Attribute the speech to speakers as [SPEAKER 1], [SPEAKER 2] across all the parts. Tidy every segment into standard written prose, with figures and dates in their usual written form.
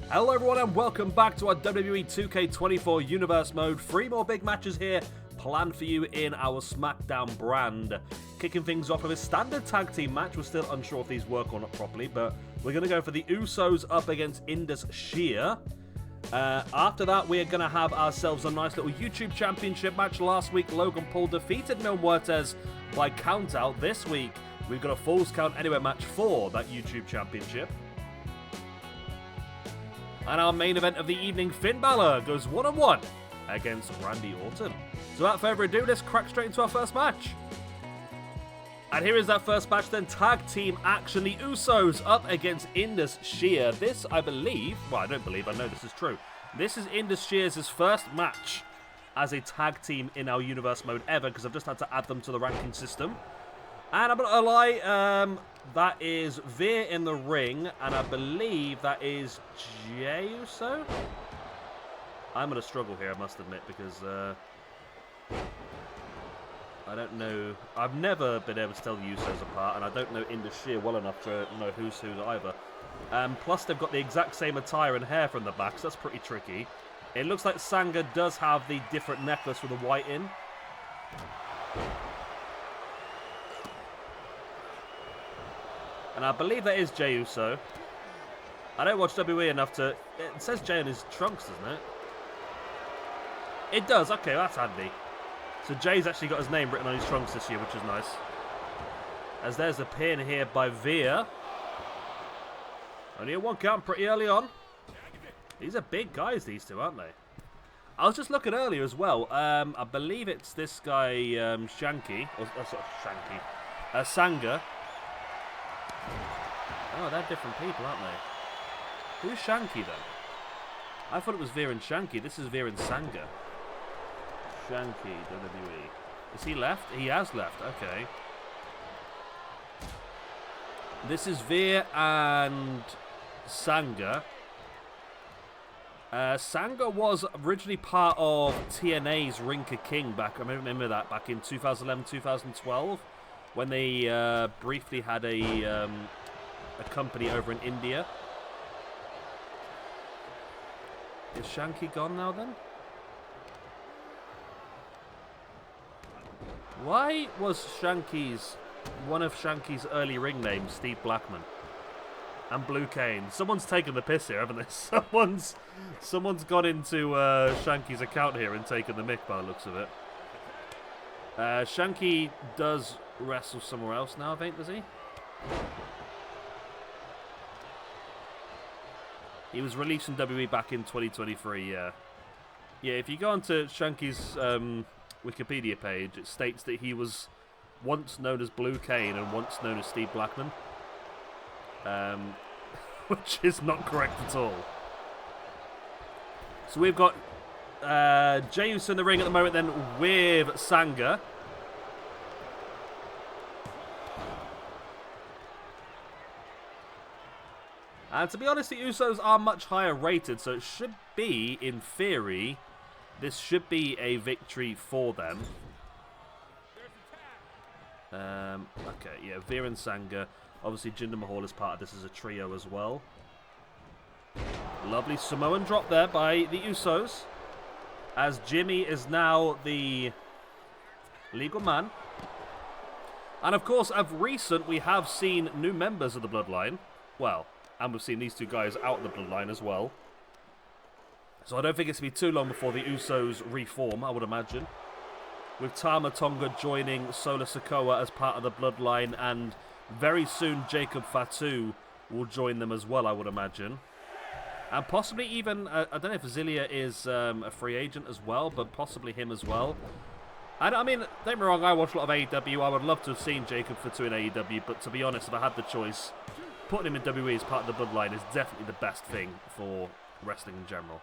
[SPEAKER 1] Hello everyone and welcome back to our WWE 2K24 Universe Mode. 3 more big matches here planned for you in our Smackdown brand. Kicking things off with a standard tag team match. We're still unsure if these work or not properly, but we're going to go for the Usos up against Indus Sher. After that, we are going to have ourselves a nice little YouTube Championship match. Last week, Logan Paul defeated Muertes by countout. This week, we've got a Falls Count Anywhere match for that YouTube Championship. And our main event of the evening, Finn Balor goes one-on-one against Randy Orton. So without further ado, let's crack straight into our first match. And here is that first match then, tag team action. The Usos up against Indus Sher. This, I believe, well, I don't believe, I know this is true. This is Indus Sher's first match as a tag team in our Universe Mode ever, because I've just had to add them to the ranking system. And I'm not gonna lie, that is Veer in the ring, and I believe that is Jey Uso. I'm gonna struggle here, I must admit, because I don't know. I've never been able to tell the Usos apart, and I don't know Indus Sher well enough to know who's who either. Plus, they've got the exact same attire and hair from the back, so that's pretty tricky. It looks like Sanga does have the different necklace with the white in. And I believe that is Jey Uso. I don't watch WWE enough to... It says Jey on his trunks, doesn't it? It does. Okay, that's handy. So Jay's actually got his name written on his trunks this year, which is nice. As there's a pin here by Veer. Only a 1 count pretty early on. These are big guys, these two, aren't they? I was just looking earlier as well. I believe it's this guy, Shanky. Or, sorry, Shanky. Sanga. Oh, they're different people, aren't they? Who's Shanky, then? I thought it was Veer and Shanky. This is Veer and Sanga. Shanky, WWE. Is he left? He has left, okay. This is Veer and Sanga. Sanga was originally part of TNA's Ring of King back, I remember that, back in 2011, 2012. When they briefly had a company over in India. Is Shanky gone now then? Why was one of Shanky's early ring names Steve Blackman? And Blue Cane. Someone's taken the piss here, haven't they? Someone's gone into Shanky's account here and taken the mick by the looks of it. Shanky does wrestle somewhere else now, I think, does he? He was released from WWE back in 2023, yeah. Yeah, if you go onto Shanky's Wikipedia page, it states that he was once known as Blue Cane and once known as Steve Blackman. Which is not correct at all. So we've got Jey Uso in the ring at the moment then with Sanga. And to be honest, the Usos are much higher rated, so it should be, in theory, this should be a victory for them. Okay, yeah, Veer and Sanga. Obviously, Jinder Mahal is part of this as a trio as well. Lovely Samoan drop there by the Usos. As Jimmy is now the legal man. And of course, of recent, we have seen new members of the Bloodline. Well, and we've seen these two guys out of the Bloodline as well. So I don't think it's going to be too long before the Usos reform, I would imagine. With Tama Tonga joining Solo Sikoa as part of the Bloodline, and very soon Jacob Fatu will join them as well, I would imagine. And possibly even, I don't know if Zilia is a free agent as well, but possibly him as well. And I mean, don't get me wrong, I watch a lot of AEW. I would love to have seen Jacob Fatu in AEW, but to be honest, if I had the choice, putting him in WWE as part of the Bloodline is definitely the best thing for wrestling in general.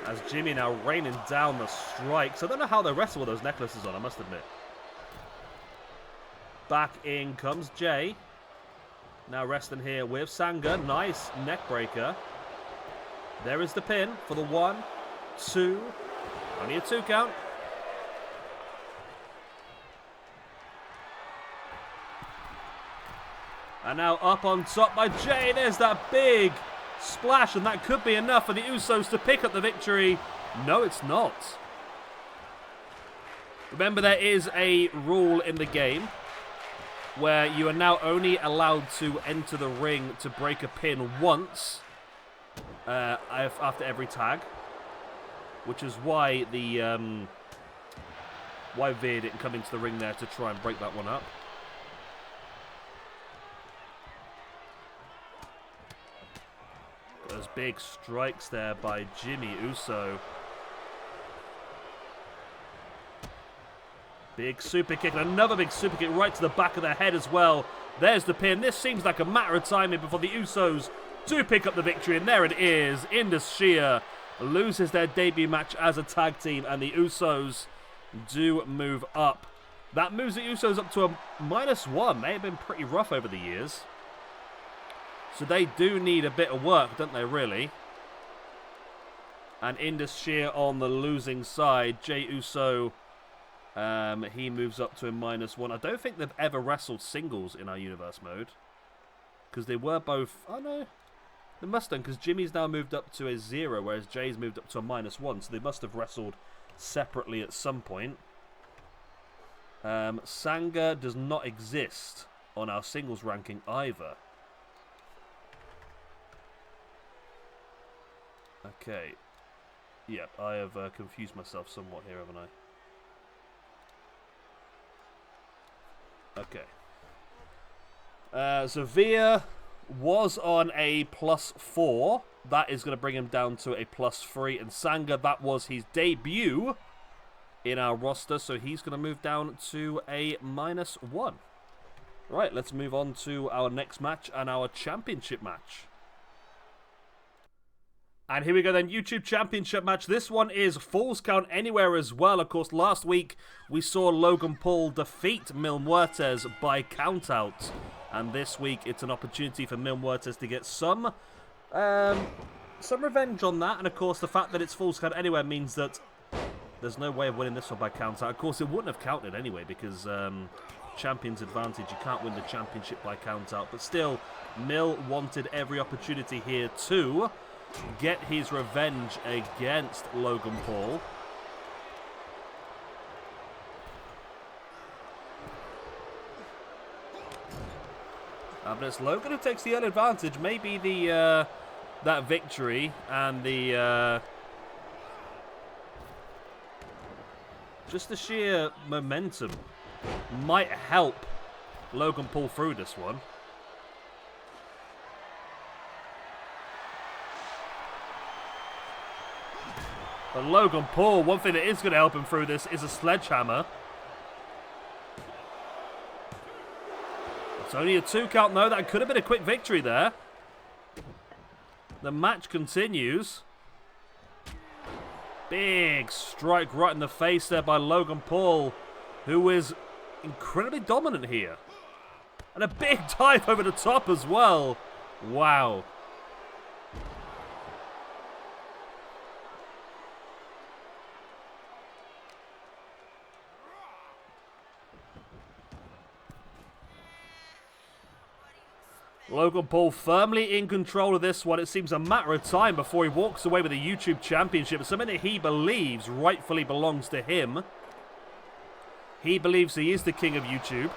[SPEAKER 1] As Jimmy now raining down the strikes. I don't know how they wrestle with those necklaces on, I must admit. Back in comes Jay. Now wrestling here with Sanga. Nice neck breaker. There is the pin for the 1, 2. Only a 2 count. And now up on top by Jay. There's that big splash, and that could be enough for the Usos to pick up the victory. No, it's not. Remember, there is a rule in the game where you are now only allowed to enter the ring to break a pin once after every tag, which is why the why Veer didn't come into the ring there to try and break that one up. Those big strikes there by Jimmy Uso. Big super kick, and another big super kick right to the back of the head as well. There's the pin. This seems like a matter of timing before the Usos do pick up the victory, and there it is. Indus Sher loses their debut match as a tag team, and the Usos do move up. That moves the Usos up to a -1. They have been pretty rough over the years. So they do need a bit of work, don't they, really? And Indus Sher on the losing side. Jey Uso, he moves up to a -1. I don't think they've ever wrestled singles in our universe mode. Because they were both... Oh, no. They must have, because Jimmy's now moved up to a 0, whereas Jay's moved up to a -1. So they must have wrestled separately at some point. Sanga does not exist on our singles ranking either. Okay. Yep, I have confused myself somewhat here, haven't I? Okay. So Veer was on a +4. That is going to bring him down to a +3. And Sanga, that was his debut in our roster. So he's going to move down to a -1. Right, let's move on to our next match and our championship match. And here we go then, YouTube Championship match. This one is Falls Count Anywhere as well. Of course, last week we saw Logan Paul defeat Mil Muertes by countout. And this week it's an opportunity for Mil Muertes to get some revenge on that. And of course, the fact that it's Falls Count Anywhere means that there's no way of winning this one by countout. Of course, it wouldn't have counted anyway because Champion's Advantage, you can't win the championship by countout. But still, Mil wanted every opportunity here to get his revenge against Logan Paul. But it's Logan who takes the early advantage. Maybe the that victory and the just the sheer momentum might help Logan Paul through this one. But Logan Paul, one thing that is going to help him through this is a sledgehammer. It's only a 2 count though. That could have been a quick victory there. The match continues. Big strike right in the face there by Logan Paul, who is incredibly dominant here. And a big dive over the top as well. Wow. Logan Paul firmly in control of this one. It seems a matter of time before he walks away with the YouTube Championship. Something that he believes rightfully belongs to him. He believes he is the king of YouTube.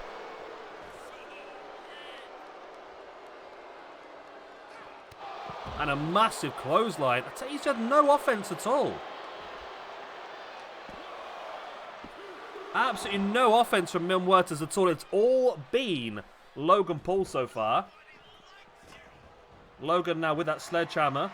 [SPEAKER 1] And a massive clothesline. I tell you, he's had no offense at all. Absolutely no offense from Mil Muertes at all. It's all been Logan Paul so far. Logan now with that sledgehammer.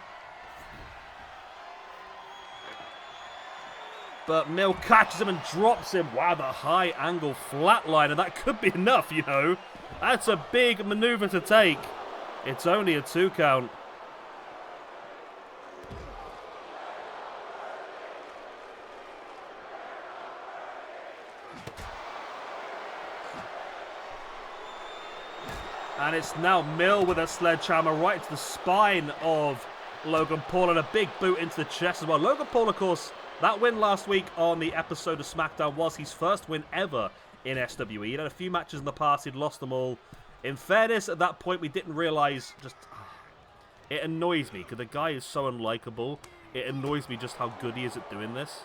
[SPEAKER 1] But Mil catches him and drops him. Wow, the high angle flatline. And that could be enough, you know. That's a big maneuver to take. It's only a 2 count. And it's now Mil with a sledgehammer right to the spine of Logan Paul and a big boot into the chest as well. Logan Paul, of course, that win last week on the episode of Smackdown was his first win ever in SWE. He had a few matches in the past, he'd lost them all. In fairness, at that point, we didn't realize just... It annoys me, because the guy is so unlikable. It annoys me just how good he is at doing this.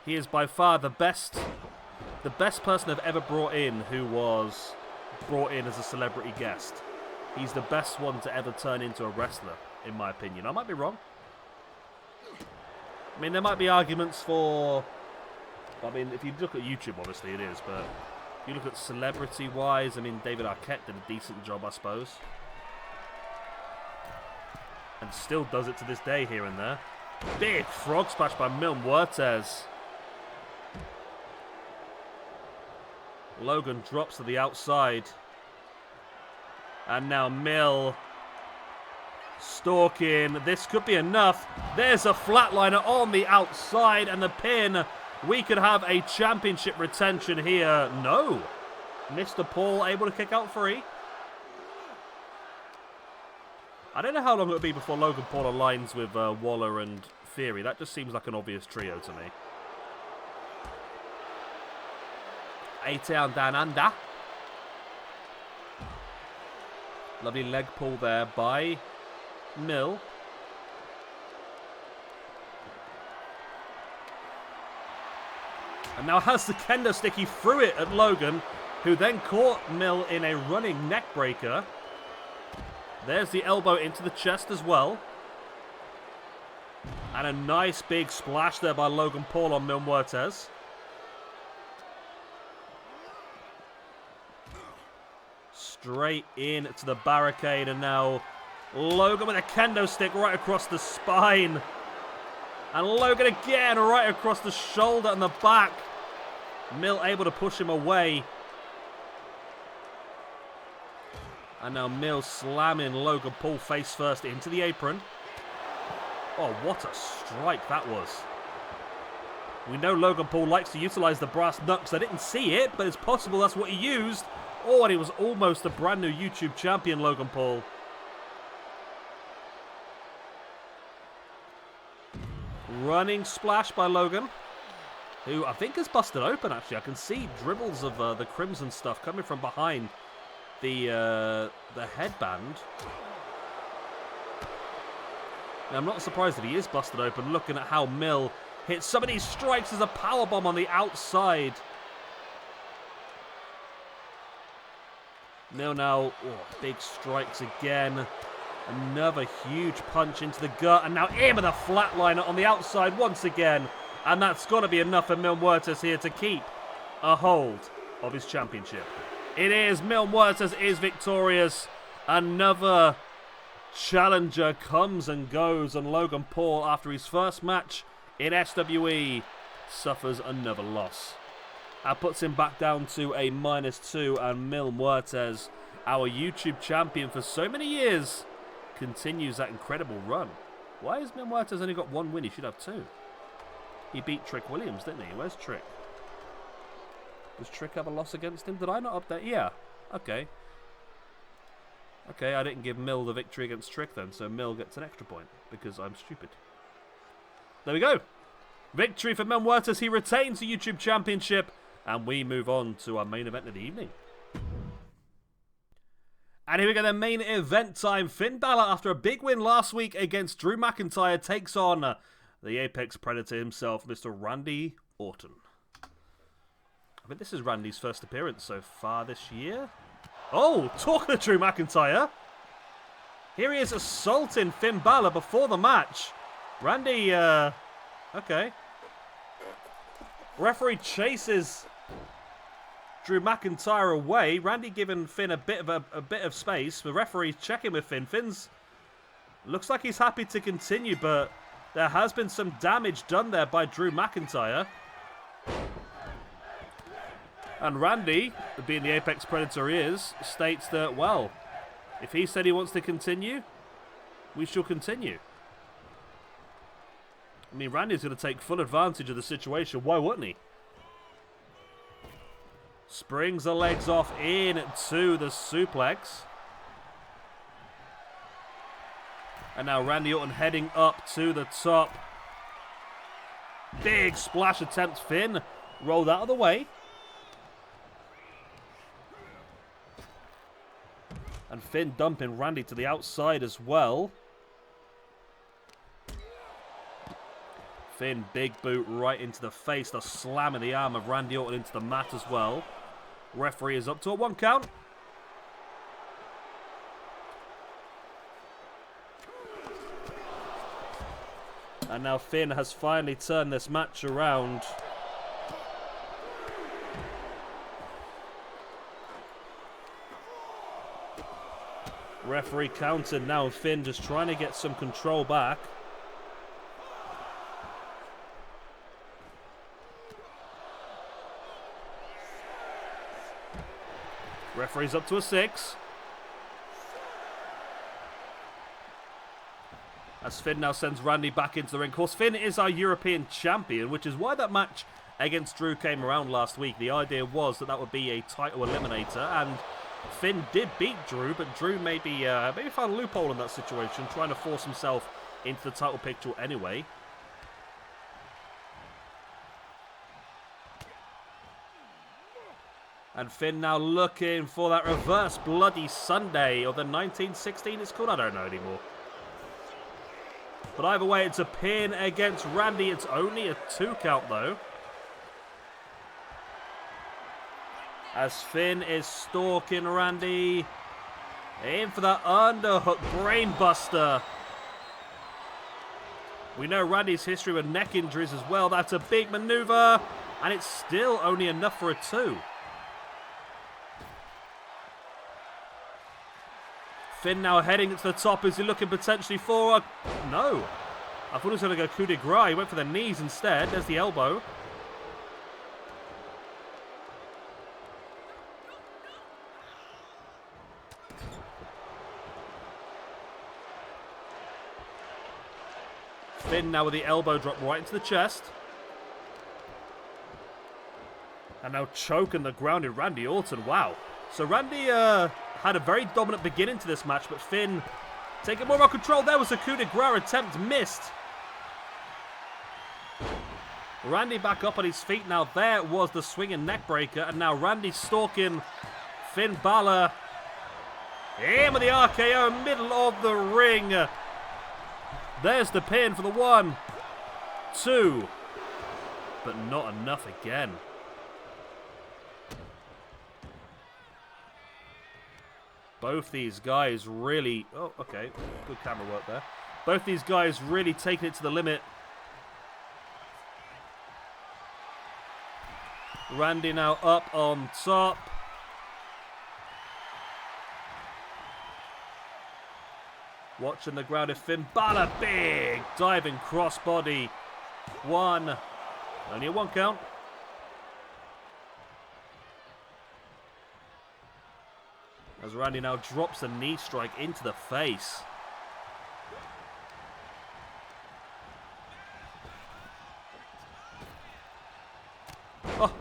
[SPEAKER 1] He is by far the best person I've ever brought in who was brought in as a celebrity guest. He's the best one to ever turn into a wrestler, in my opinion. I might be wrong. I mean, there might be arguments for... I mean, if you look at YouTube, obviously it is, but if you look at celebrity-wise, I mean, David Arquette did a decent job, I suppose. And still does it to this day here and there. Big frog splash by Muertes. Logan drops to the outside. And now Mill stalking. This could be enough. There's a flatliner on the outside and the pin. We could have a championship retention here. No. Mr. Paul able to kick out free. I don't know how long it'll be before Logan Paul aligns with Waller and Theory. That just seems like an obvious trio to me. A-Town down under. Lovely leg pull there by Mill. And now has the kendo stick. He threw it at Logan, who then caught Mill in a running neck breaker. There's the elbow into the chest as well. And a nice big splash there by Logan Paul on Muertes. Straight in to the barricade, and now Logan with a kendo stick right across the spine. And Logan again right across the shoulder and the back. Mill able to push him away. And now Mill slamming Logan Paul face first into the apron. Oh, what a strike that was. We know Logan Paul likes to utilize the brass knucks. I didn't see it, but it's possible that's what he used. Oh, and he was almost a brand new YouTube champion, Logan Paul. Running splash by Logan, who I think is busted open, actually. I can see dribbles of the crimson stuff coming from behind the headband. Now, I'm not surprised that he is busted open, looking at how Mill hits some of these strikes as a powerbomb on the outside. Mill now, oh, big strikes again. Another huge punch into the gut, and now in with a flatliner on the outside once again. And that's got to be enough for Muertes here to keep a hold of his championship. It is. Muertes is victorious. Another challenger comes and goes, and Logan Paul, after his first match in SWE, suffers another loss. That puts him back down to a -2, and Muertes, our YouTube champion for so many years, continues that incredible run. Why has Muertes only got one win? He should have 2. He beat Trick Williams, didn't he? Where's Trick? Does Trick have a loss against him? Did I not update? Yeah. Okay. Okay, I didn't give Mill the victory against Trick then, so Mill gets an extra point because I'm stupid. There we go. Victory for Muertes. He retains the YouTube championship, and we move on to our main event of the evening. And here we go, the main event time. Finn Balor, after a big win last week against Drew McIntyre, takes on the Apex Predator himself, Mr. Randy Orton. I think this is Randy's first appearance so far this year. Oh, talking to Drew McIntyre. Here he is assaulting Finn Balor before the match. Randy, okay. Referee chases Drew McIntyre away. Randy giving Finn a bit of space. The referee's checking with Finn. Finn's looks like he's happy to continue, but there has been some damage done there by Drew McIntyre. And Randy, being the Apex Predator he is, states that, well, if he said he wants to continue, we shall continue. I mean, Randy's going to take full advantage of the situation. Why wouldn't he? Springs the legs off into the suplex. And now Randy Orton heading up to the top. Big splash attempt. Finn rolled out of the way. And Finn dumping Randy to the outside as well. Finn, big boot right into the face. The slam of the arm of Randy Orton into the mat as well. Referee is up to a 1 count. And now Finn has finally turned this match around. Referee counted now. Finn just trying to get some control back. Referee's up to a 6. As Finn now sends Randy back into the ring. Of course, Finn is our European champion, which is why that match against Drew came around last week. The idea was that that would be a title eliminator, and Finn did beat Drew, but Drew maybe found a loophole in that situation, trying to force himself into the title picture anyway. And Finn now looking for that reverse Bloody Sunday, or the 1916 it's called, I don't know anymore. But either way, it's a pin against Randy. It's only a 2 count though. As Finn is stalking Randy. In for that underhook brainbuster. We know Randy's history with neck injuries as well. That's a big maneuver. And it's still only enough for a 2. Finn now heading to the top. Is he looking potentially for a... No. I thought he was going to go coup de grace. He went for the knees instead. There's the elbow. Finn now with the elbow drop right into the chest. And now choking the grounded Randy Orton. Wow. So Randy had a very dominant beginning to this match, but Finn taking more control. There was a coup de grace attempt missed. Randy back up on his feet now. There was the swinging neck breaker, and now Randy stalking Finn Balor. In with the RKO, middle of the ring. There's the pin for the 1, 2, but not enough again. Both these guys really... Oh, okay. Good camera work there. Both these guys really taking it to the limit. Randy now up on top. Watching the ground of Finn Balor. Big diving crossbody. 1. Only a 1 count. As Randy now drops a knee strike into the face. Oh.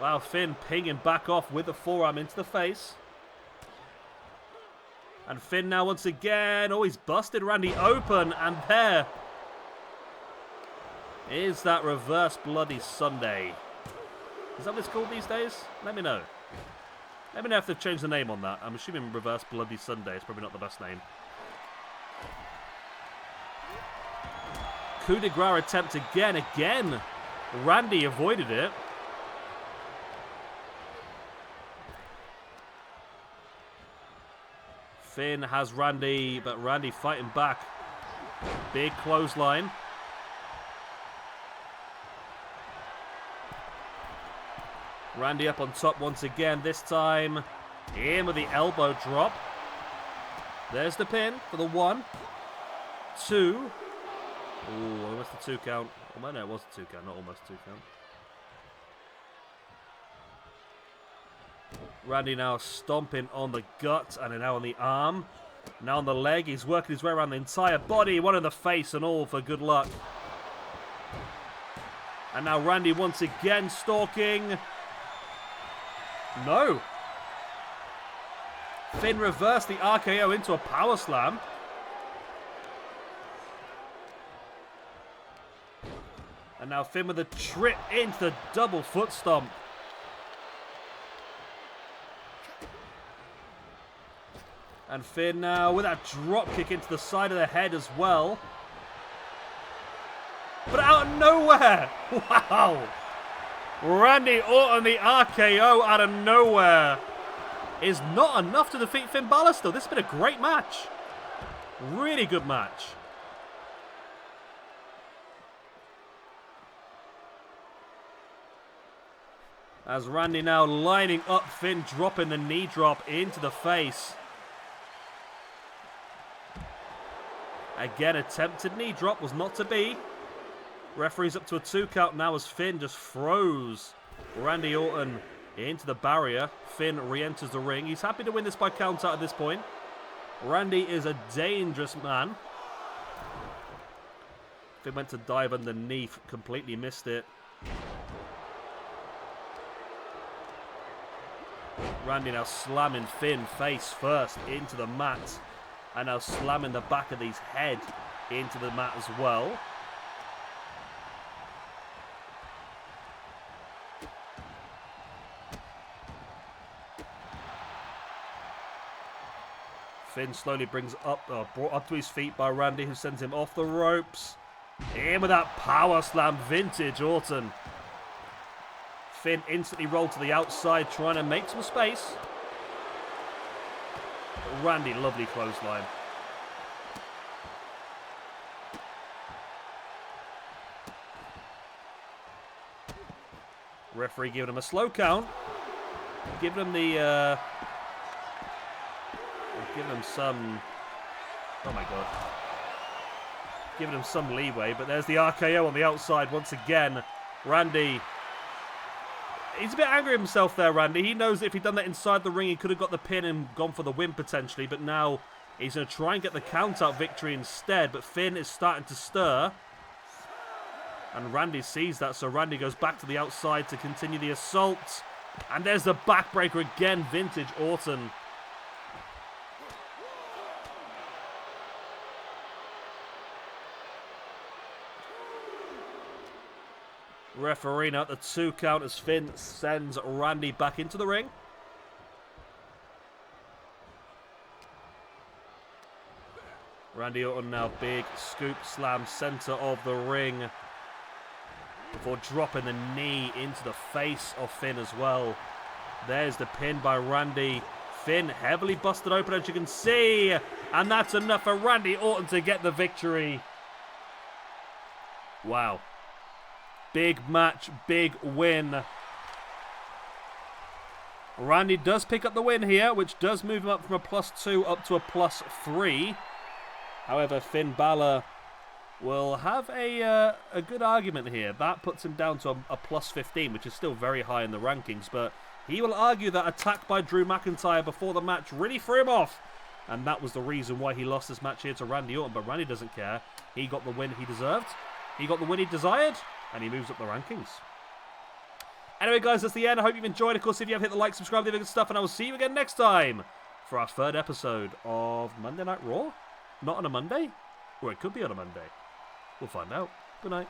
[SPEAKER 1] Wow, Finn pinging back off with the forearm into the face. And Finn now once again. Oh, he's busted Randy open. And there is that reverse Bloody Sunday. Is that what it's called these days? Let me know. Let me know if they've changed the name on that. I'm assuming reverse Bloody Sunday is probably not the best name. Coup de grace attempt again. Randy avoided it. Finn has Randy, but Randy fighting back. Big clothesline. Randy up on top once again, this time in with the elbow drop. There's the pin for the 1, 2. Ooh, almost a 2 count. Oh, no, it was a 2 count, not almost 2 count. Randy now stomping on the gut and now on the arm. Now on the leg, he's working his way around the entire body, 1 in the face and all for good luck. And now Randy once again stalking. No. Finn reversed the RKO into a power slam. And now Finn with a trip into the double foot stomp. And Finn now with that drop kick into the side of the head as well. But out of nowhere! Wow! Randy Orton, the RKO out of nowhere, is not enough to defeat Finn Balor still. This has been a great match. Really good match. As Randy now lining up Finn, dropping the knee drop into the face. Again, attempted knee drop was not to be. Referee's up to a 2 count now as Finn just throws Randy Orton into the barrier. Finn re-enters the ring. He's happy to win this by count out at this point. Randy is a dangerous man. Finn went to dive underneath, completely missed it. Randy now slamming Finn face first into the mat. And now slamming the back of his head into the mat as well. Finn slowly brought up to his feet by Randy, who sends him off the ropes. In with that power slam, vintage Orton. Finn instantly rolled to the outside, trying to make some space. But Randy, lovely clothesline. Referee giving him a slow count. Giving him the... Giving him some... Oh my god. Giving him some leeway, but there's the RKO on the outside once again. Randy... He's a bit angry at himself there, Randy. He knows that if he'd done that inside the ring, he could have got the pin and gone for the win potentially, but now he's going to try and get the count-out victory instead, but Finn is starting to stir. And Randy sees that, so Randy goes back to the outside to continue the assault. And there's the backbreaker again, vintage Orton. Referee now at the 2 count as Finn sends Randy back into the ring. Randy Orton now big scoop slam center of the ring before dropping the knee into the face of Finn as well. There's the pin by Randy. Finn heavily busted open as you can see, and that's enough for Randy Orton to get the victory. Wow. Big match, big win. Randy does pick up the win here, which does move him up from a +2 up to a +3. However, Finn Balor will have a good argument here. That puts him down to a +15, which is still very high in the rankings. But he will argue that attack by Drew McIntyre before the match really threw him off. And that was the reason why he lost this match here to Randy Orton. But Randy doesn't care. He got the win he deserved. He got the win he desired. And he moves up the rankings. Anyway, guys, that's the end. I hope you've enjoyed. Of course, if you have, hit the like, subscribe, the other good stuff. And I will see you again next time for our 3rd episode of Monday Night Raw. Not on a Monday? Or it could be on a Monday. We'll find out. Good night.